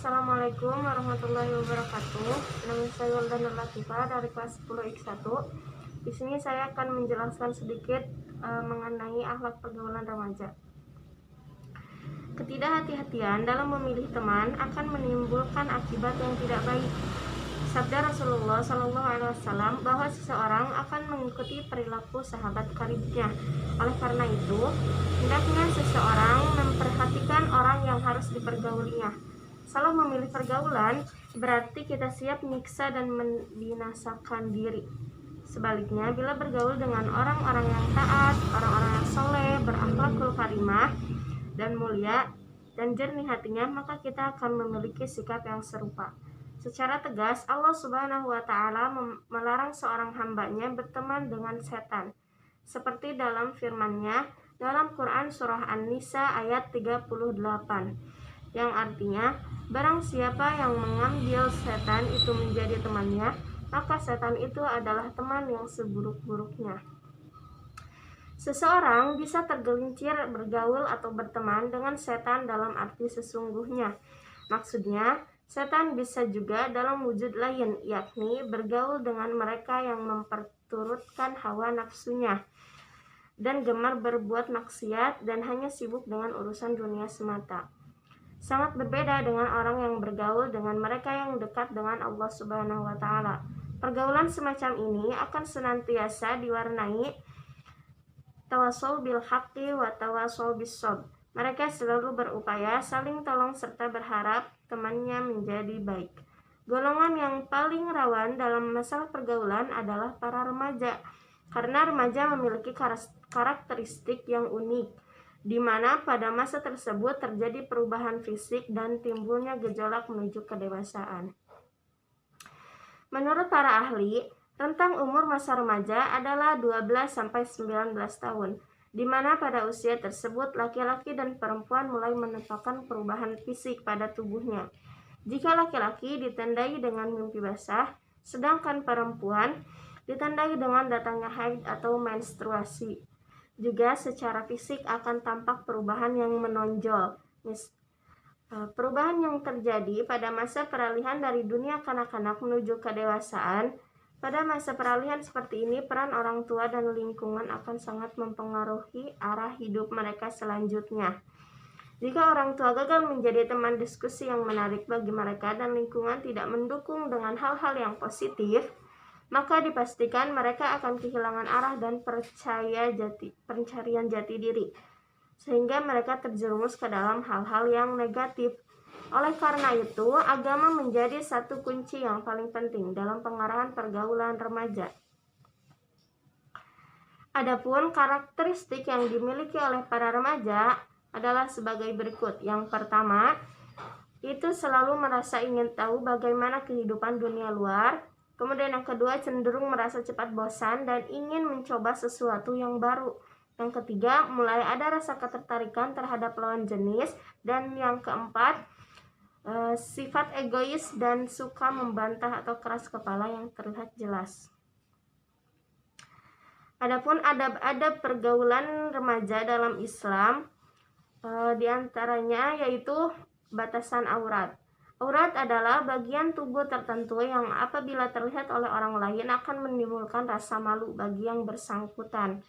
Assalamualaikum warahmatullahi wabarakatuh. Nama saya Yuldana Latifah dari kelas 10 X1. Di sini saya akan menjelaskan sedikit mengenai akhlak pergaulan remaja. Ketidakhati-hatian dalam memilih teman akan menimbulkan akibat yang tidak baik. Sabda Rasulullah SAW bahwa seseorang akan mengikuti perilaku sahabat karibnya. Oleh karena itu, hendaknya seseorang memperhatikan orang yang harus dipergaulinya. Salah memilih pergaulan berarti kita siap menyiksa dan membinasakan diri. Sebaliknya, bila bergaul dengan orang-orang yang taat, orang-orang yang soleh, berakhlakul karimah dan mulia dan jernih hatinya, maka kita akan memiliki sikap yang serupa. Secara tegas, Allah Subhanahu wa Ta'ala melarang seorang hambanya berteman dengan setan, seperti dalam firman-Nya dalam Quran Surah An-Nisa ayat 38, yang artinya, barang siapa yang mengambil setan itu menjadi temannya, maka setan itu adalah teman yang seburuk-buruknya. Seseorang bisa tergelincir bergaul atau berteman dengan setan dalam arti sesungguhnya. Maksudnya, setan bisa juga dalam wujud lain, yakni bergaul dengan mereka yang memperturutkan hawa nafsunya dan gemar berbuat maksiat dan hanya sibuk dengan urusan dunia semata. Sangat berbeda dengan orang yang bergaul dengan mereka yang dekat dengan Allah Subhanahu wa Ta'ala. Pergaulan semacam ini akan senantiasa diwarnai tawassul bil haqqi wa tawassul bis sabr. Mereka selalu berupaya saling tolong serta berharap temannya menjadi baik. Golongan yang paling rawan dalam masalah pergaulan adalah para remaja, karena remaja memiliki karakteristik yang unik, di mana pada masa tersebut terjadi perubahan fisik dan timbulnya gejolak menuju kedewasaan. Menurut para ahli, rentang umur masa remaja adalah 12-19 tahun, di mana pada usia tersebut laki-laki dan perempuan mulai menunjukkan perubahan fisik pada tubuhnya. Jika laki-laki ditandai dengan mimpi basah, sedangkan perempuan ditandai dengan datangnya haid atau menstruasi. Juga secara fisik akan tampak perubahan yang menonjol. Perubahan yang terjadi pada masa peralihan dari dunia kanak-kanak menuju kedewasaan. Pada masa peralihan seperti ini, peran orang tua dan lingkungan akan sangat mempengaruhi arah hidup mereka selanjutnya. Jika orang tua gagal menjadi teman diskusi yang menarik bagi mereka dan lingkungan tidak mendukung dengan hal-hal yang positif, maka dipastikan mereka akan kehilangan arah dan pencarian jati diri, sehingga mereka terjerumus ke dalam hal-hal yang negatif. Oleh karena itu, agama menjadi satu kunci yang paling penting dalam pengarahan pergaulan remaja. Adapun karakteristik yang dimiliki oleh para remaja adalah sebagai berikut. Yang pertama, itu selalu merasa ingin tahu bagaimana kehidupan dunia luar. Kemudian yang kedua, cenderung merasa cepat bosan dan ingin mencoba sesuatu yang baru. Yang ketiga, mulai ada rasa ketertarikan terhadap lawan jenis. Dan yang keempat, sifat egois dan suka membantah atau keras kepala yang terlihat jelas. Adapun adab-adab pergaulan remaja dalam Islam, diantaranya yaitu batasan aurat. Aurat adalah bagian tubuh tertentu yang apabila terlihat oleh orang lain akan menimbulkan rasa malu bagi yang bersangkutan.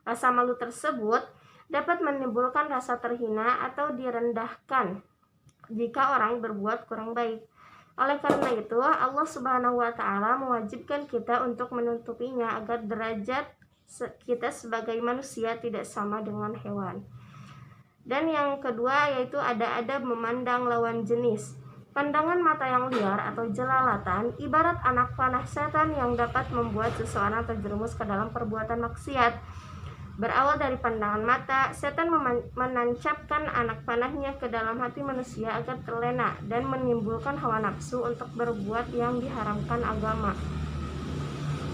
Rasa malu tersebut dapat menimbulkan rasa terhina atau direndahkan jika orang berbuat kurang baik. Oleh karena itu, Allah Subhanahu wa Ta'ala mewajibkan kita untuk menutupinya agar derajat kita sebagai manusia tidak sama dengan hewan. Dan yang kedua yaitu ada adab memandang lawan jenis. Pandangan mata yang liar atau jelalatan ibarat anak panah setan yang dapat membuat seseorang terjerumus ke dalam perbuatan maksiat. Berawal dari pandangan mata, setan menancapkan anak panahnya ke dalam hati manusia agar terlena dan menimbulkan hawa nafsu untuk berbuat yang diharamkan agama.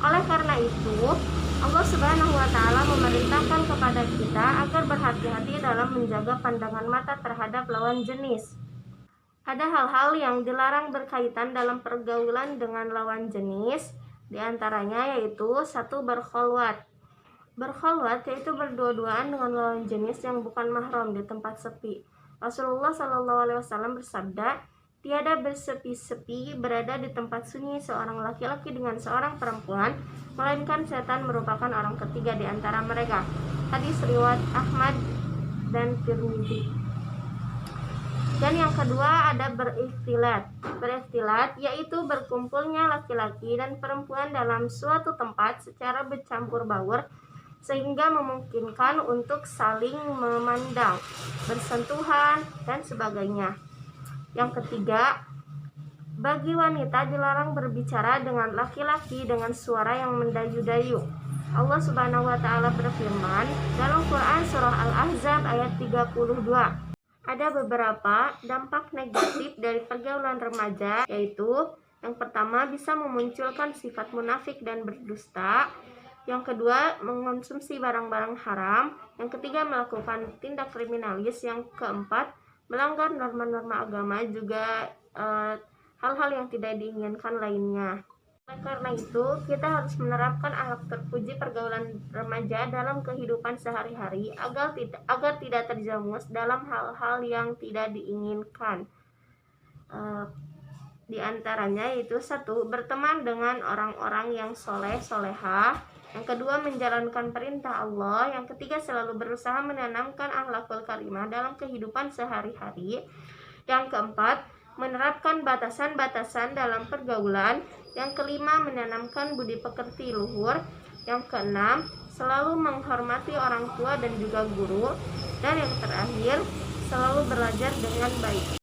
Oleh karena itu, Allah Subhanahu wa Ta'ala memerintahkan kepada kita agar berhati-hati dalam menjaga pandangan mata terhadap lawan jenis. Ada hal-hal yang dilarang berkaitan dalam pergaulan dengan lawan jenis, diantaranya yaitu 1. Berkholwat. Berkholwat yaitu berdua-duaan dengan lawan jenis yang bukan mahram di tempat sepi. Rasulullah SAW bersabda, Tiada bersepi-sepi berada di tempat sunyi seorang laki-laki dengan seorang perempuan, melainkan setan merupakan orang ketiga di antara mereka. Hadis riwayat Ahmad dan Tirmidzi. Dan yang kedua ada berikhtilat. Berikhtilat yaitu berkumpulnya laki-laki dan perempuan dalam suatu tempat secara bercampur baur sehingga memungkinkan untuk saling memandang, bersentuhan, dan sebagainya. Yang ketiga, bagi wanita dilarang berbicara dengan laki-laki dengan suara yang mendayu-dayu. Allah Subhanahu wa taala berfirman dalam Quran surah Al-Ahzab ayat 32. Ada beberapa dampak negatif dari pergaulan remaja, yaitu yang pertama bisa memunculkan sifat munafik dan berdusta, yang kedua mengonsumsi barang-barang haram, yang ketiga melakukan tindak kriminalis, yang keempat melanggar norma-norma agama, juga hal-hal yang tidak diinginkan lainnya. Karena itu, kita harus menerapkan akhlak terpuji pergaulan remaja dalam kehidupan sehari-hari agar tidak terjerumus dalam hal-hal yang tidak diinginkan. Di antaranya yaitu satu, berteman dengan orang-orang yang soleh-solehah. Yang kedua, menjalankan perintah Allah. Yang ketiga, selalu berusaha menanamkan akhlakul karimah dalam kehidupan sehari-hari. Yang keempat, menerapkan batasan-batasan dalam pergaulan. Yang kelima, menanamkan budi pekerti luhur. Yang keenam, selalu menghormati orang tua dan juga guru. Dan yang terakhir, selalu belajar dengan baik.